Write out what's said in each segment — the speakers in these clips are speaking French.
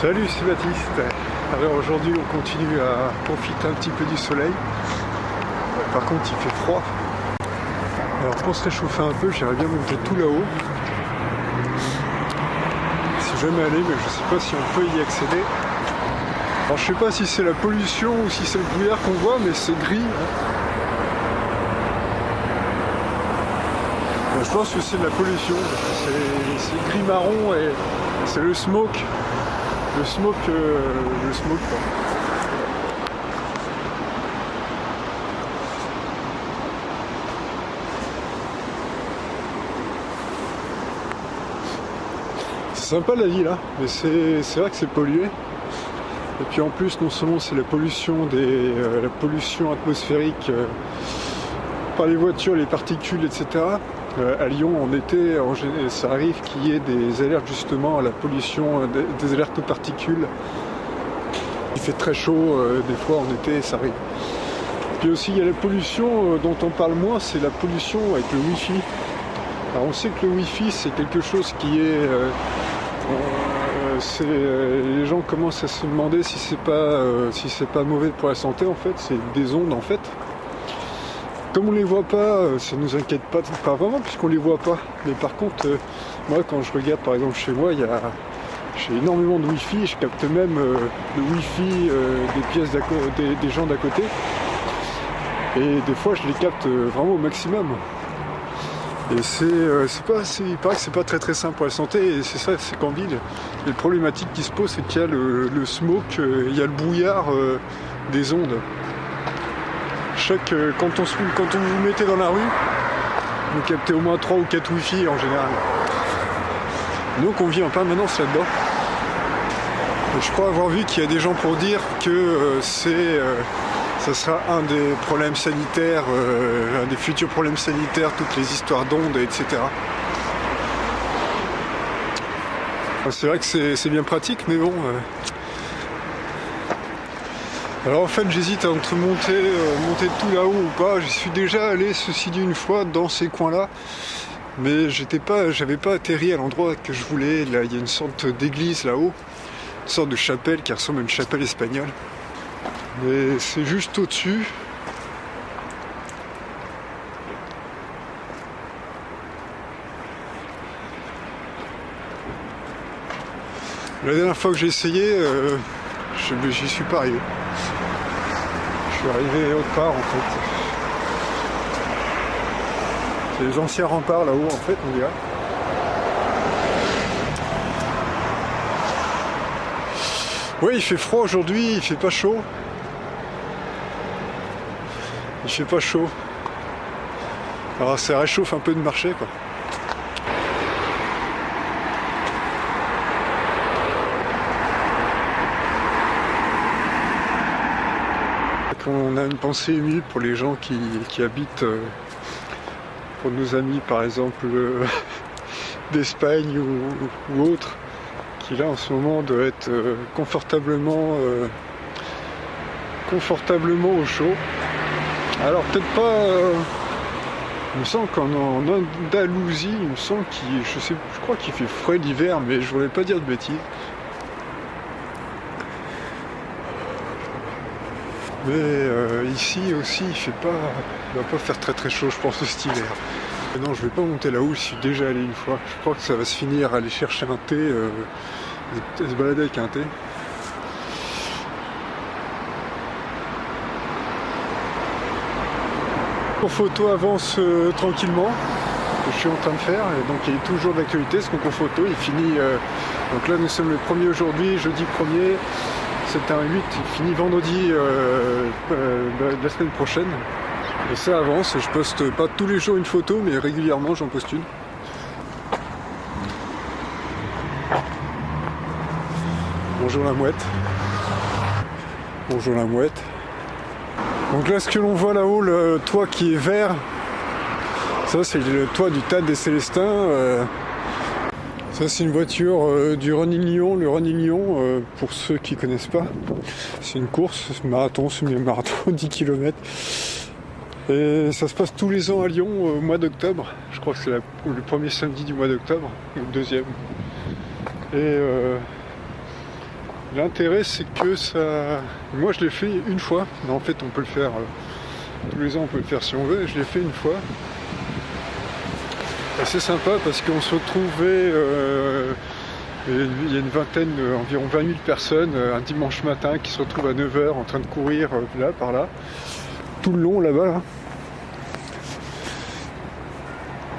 Salut, c'est Baptiste. Alors aujourd'hui on continue à profiter un petit peu du soleil. Par contre il fait froid. Alors pour se réchauffer un peu, j'aimerais bien monter tout là-haut. Si jamais aller, mais je sais pas si on peut y accéder. Alors je sais pas si c'est la pollution ou si c'est le brouillard qu'on voit, mais c'est gris. Je pense que c'est de la pollution, parce que c'est gris marron et c'est le smoke. Le smoke quoi. C'est sympa la ville, hein, mais c'est vrai que c'est pollué. Et puis en plus, non seulement c'est la pollution la pollution atmosphérique par les voitures, les particules, etc. À Lyon, en été, ça arrive qu'il y ait des alertes justement à la pollution, des alertes aux particules. Il fait très chaud, des fois en été, ça arrive. Puis aussi, il y a la pollution dont on parle moins, c'est la pollution avec le Wi-Fi. Alors on sait que le Wi-Fi, c'est quelque chose qui est... les gens commencent à se demander si c'est pas mauvais pour la santé, en fait. C'est des ondes, en fait. Comme on les voit pas, ça nous inquiète pas vraiment puisqu'on les voit pas. Mais par contre, moi quand je regarde par exemple chez moi, j'ai énormément de wifi, je capte même le wifi des pièces des gens d'à côté. Et des fois je les capte vraiment au maximum. Et il paraît que c'est pas très sain pour la santé, et c'est ça, c'est qu'en ville, les problématiques qui se posent, c'est qu'il y a le smoke, il y a le brouillard des ondes. Quand vous vous mettez dans la rue, vous captez au moins 3 ou 4 wifi en général. Donc on vit en permanence là-dedans. Je crois avoir vu qu'il y a des gens pour dire que ça sera un des problèmes sanitaires, un des futurs problèmes sanitaires, toutes les histoires d'ondes, etc. C'est vrai que c'est bien pratique, mais bon... Alors en fait j'hésite entre monter tout là-haut ou pas. J'y suis déjà allé ceci dit une fois dans ces coins-là, mais j'avais pas atterri à l'endroit que je voulais. Là il y a une sorte d'église là-haut, une sorte de chapelle qui ressemble à une chapelle espagnole. Mais c'est juste au-dessus. La dernière fois que j'ai essayé, j'y suis pas arrivé. Je suis arrivé autre part en fait. C'est les anciens remparts là-haut en fait, on dirait. Oui, il fait froid aujourd'hui, il fait pas chaud. Il fait pas chaud. Alors ça réchauffe un peu de marcher quoi. On a une pensée émue pour les gens qui habitent, pour nos amis par exemple d'Espagne ou autres, qui là en ce moment doivent être confortablement au chaud. Alors peut-être pas, il me semble qu'en Andalousie, il me semble je crois qu'il fait frais l'hiver, mais je voudrais pas dire de bêtises. Mais ici aussi il va pas faire très chaud je pense cet hiver. Mais non, je vais pas monter là-haut, je suis déjà allé une fois. Je crois que ça va se finir à aller chercher un thé, se balader avec un thé. Mon photo avance tranquillement, que je suis en train de faire, et donc il est toujours d'actualité, ce concours photo, il finit, donc là nous sommes le 1er aujourd'hui, jeudi 1er, c'est un 8, il finit vendredi de la semaine prochaine. Et ça avance, je poste pas tous les jours une photo, mais régulièrement j'en poste une. Bonjour la mouette. Bonjour la mouette. Donc là ce que l'on voit là-haut, le toit qui est vert, ça c'est le toit du Théâtre des Célestins. Ça c'est une voiture du Running Lyon. Le Running Lyon, pour ceux qui connaissent pas, c'est une course, marathon, semi-marathon, 10 km. Et ça se passe tous les ans à Lyon au mois d'octobre. Je crois que c'est le premier samedi du mois d'octobre, ou le deuxième. Et L'intérêt c'est que ça... Moi je l'ai fait une fois, mais en fait on peut le faire tous les ans, on peut le faire si on veut. Je l'ai fait une fois. C'est sympa parce qu'on se retrouvait, il y a une vingtaine, environ 20 000 personnes un dimanche matin qui se retrouvent à 9 h en train de courir là, par là, tout le long là-bas. Là.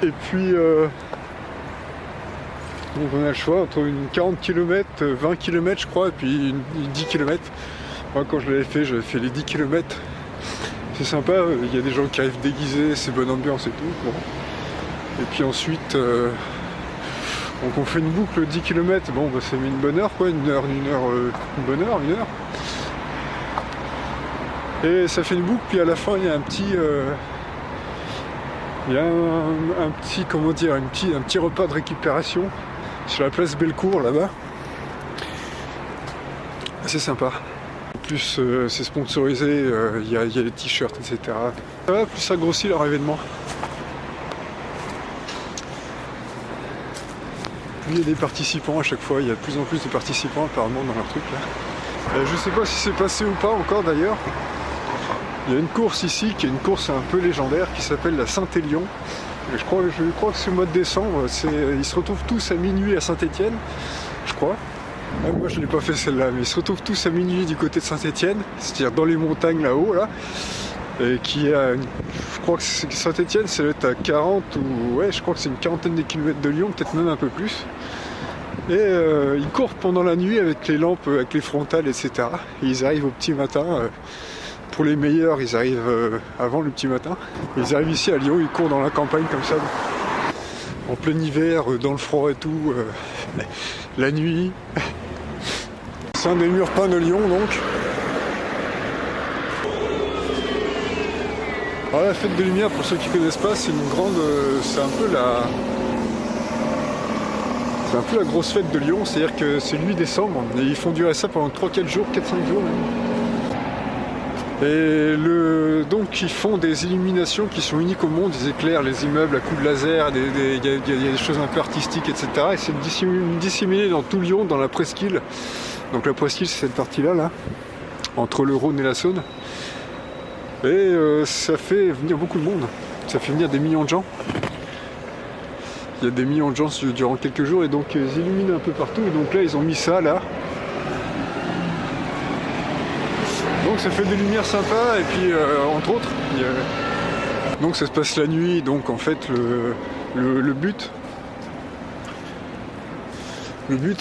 Et puis, donc on a le choix entre une 40 km, 20 km je crois, et puis une 10 km. Moi quand je l'avais fait, j'avais fait les 10 km. C'est sympa, il y a des gens qui arrivent déguisés, c'est bonne ambiance et tout. Bon. Et puis ensuite, donc on fait une boucle 10 km, bon bah c'est une bonne heure quoi, une bonne heure. Et ça fait une boucle, puis à la fin il y a un petit, comment dire, un petit repas de récupération sur la place Bellecour là-bas. C'est sympa. En plus c'est sponsorisé, il y a des t-shirts, etc. Ça va, plus ça grossit leur événement. Il y a des participants à chaque fois, il y a de plus en plus de participants apparemment dans leur truc là. Je sais pas si c'est passé ou pas encore d'ailleurs. Il y a une course ici qui est une course un peu légendaire qui s'appelle la Saint-Élion. Je crois que c'est au mois de décembre, ils se retrouvent tous à minuit à Saint-Étienne, je crois. Moi je l'ai pas fait celle-là, mais ils se retrouvent tous à minuit du côté de Saint-Étienne, c'est-à-dire dans les montagnes là-haut là. Et qui a, je crois que Saint-Étienne, ça doit être à 40 ou ouais, je crois que c'est une quarantaine de kilomètres de Lyon, peut-être même un peu plus. Et ils courent pendant la nuit avec les lampes, avec les frontales, etc. Et ils arrivent au petit matin. Pour les meilleurs, ils arrivent avant le petit matin. Ils arrivent ici à Lyon, ils courent dans la campagne comme ça, en plein hiver, dans le froid et tout, la nuit. C'est un des murs peints de Lyon donc. Alors la fête de lumière, pour ceux qui ne connaissent pas, c'est une grande, c'est un peu la grosse fête de Lyon, c'est-à-dire que c'est le 8 décembre, et ils font durer ça pendant 3-4 jours, 4-5 jours même. Et donc ils font des illuminations qui sont uniques au monde, ils éclairent les immeubles à coups de laser, il y a des choses un peu artistiques, etc. Et c'est disséminé dans tout Lyon, dans la presqu'île. Donc la presqu'île, c'est cette partie-là, là, entre le Rhône et la Saône. Et ça fait venir beaucoup de monde, ça fait venir des millions de gens. Il y a des millions de gens durant quelques jours et donc ils illuminent un peu partout. Et donc là ils ont mis ça là. Donc ça fait des lumières sympas et puis entre autres, donc ça se passe la nuit. Donc en fait le but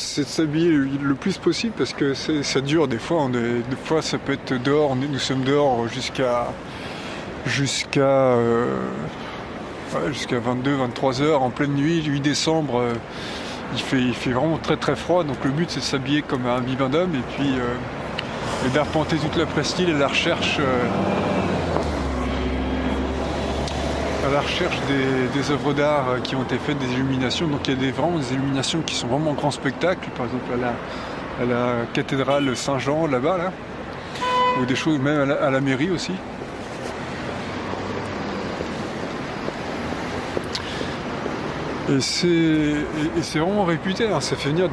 c'est de s'habiller le plus possible parce que ça dure des fois. Des fois ça peut être dehors. Nous sommes dehors jusqu'à 22-23 heures en pleine nuit, 8 décembre. Il fait vraiment très très froid. Donc le but c'est de s'habiller comme un bibendum et puis d'arpenter toute la presqu'île à la recherche. Des œuvres d'art qui ont été faites, des illuminations. Donc il y a vraiment des illuminations qui sont vraiment grand spectacle, par exemple à la cathédrale Saint-Jean là-bas, là, ou des choses même à la mairie aussi. Et c'est vraiment réputé, hein. Ça fait venir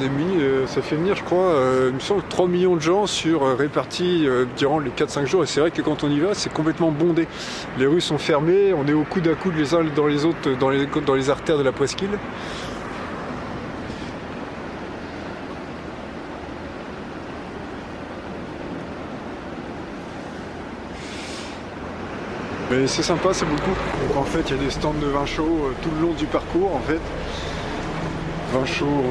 je crois, il me semble 3 millions de gens répartis durant les 4-5 jours. Et c'est vrai que quand on y va, c'est complètement bondé. Les rues sont fermées, on est au coude à coude les uns dans les autres, dans les artères de la presqu'île. Mais c'est sympa, c'est beaucoup. Donc en fait, il y a des stands de vin chaud tout le long du parcours, en fait. Vin chaud,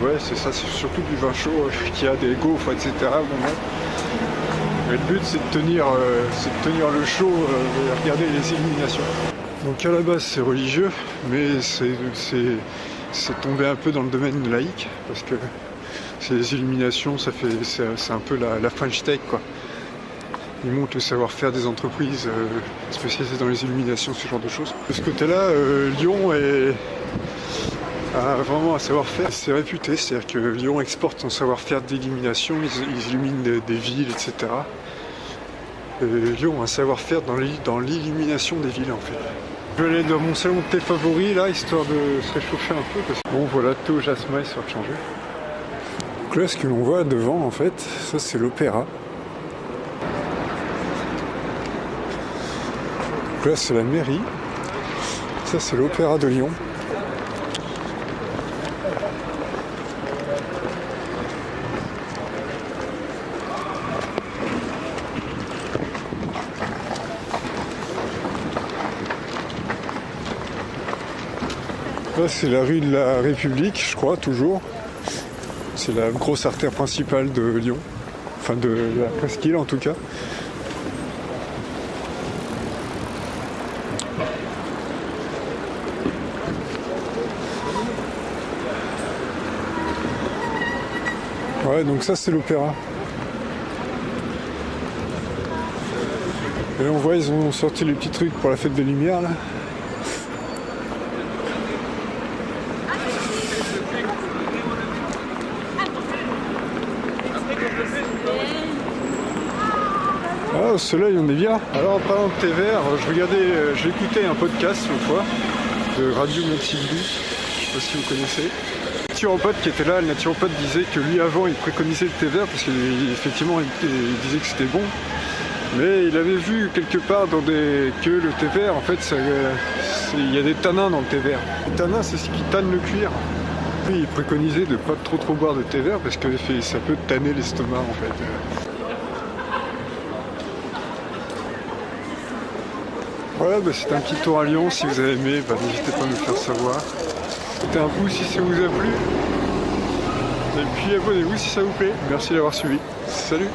ouais, c'est ça, c'est surtout du vin chaud qui a des gaufres, etc. Bon, ouais. Mais le but, c'est de tenir le chaud et regarder les illuminations. Donc à la base, c'est religieux, mais c'est tombé un peu dans le domaine laïque, parce que ces illuminations, c'est un peu la French Tech, quoi. Ils montrent le savoir-faire des entreprises spécialisées dans les illuminations, ce genre de choses. De ce côté-là, Lyon a vraiment un savoir-faire. C'est réputé, c'est-à-dire que Lyon exporte son savoir-faire d'illumination, ils illuminent des villes, etc. Lyon a un savoir-faire dans l'illumination des villes, en fait. Je vais aller dans mon salon de thé favori, là, histoire de se réchauffer un peu. Bon, voilà, thé au jasmin, histoire de changer. Donc là, ce que l'on voit devant, en fait, ça c'est l'opéra. Donc là, c'est la mairie. Ça, c'est l'opéra de Lyon. Là, c'est la rue de la République, je crois, toujours. C'est la grosse artère principale de Lyon. Enfin, de la presqu'île, en tout cas. Ouais, donc ça, c'est l'opéra. Et là, on voit, ils ont sorti les petits trucs pour la fête des Lumières, là. Ah, au soleil, on est bien. Alors, en parlant de thé vert, j'écoutais un podcast l'autre fois de Radio Maxime B. Je sais pas si vous connaissez. Le naturopathe qui était là, le naturopathe disait que lui, avant, il préconisait le thé vert parce qu'effectivement, il disait que c'était bon. Mais il avait vu quelque part que le thé vert, en fait, il y a des tanins dans le thé vert. Les tanins, c'est ce qui tanne le cuir. Puis il préconisait de pas trop boire de thé vert parce que ça peut tanner l'estomac, en fait. Voilà, c'était un petit tour à Lyon. Si vous avez aimé, n'hésitez pas à me faire savoir. Mettez un pouce si ça vous a plu. Et puis abonnez-vous si ça vous plaît. Merci d'avoir suivi. Salut!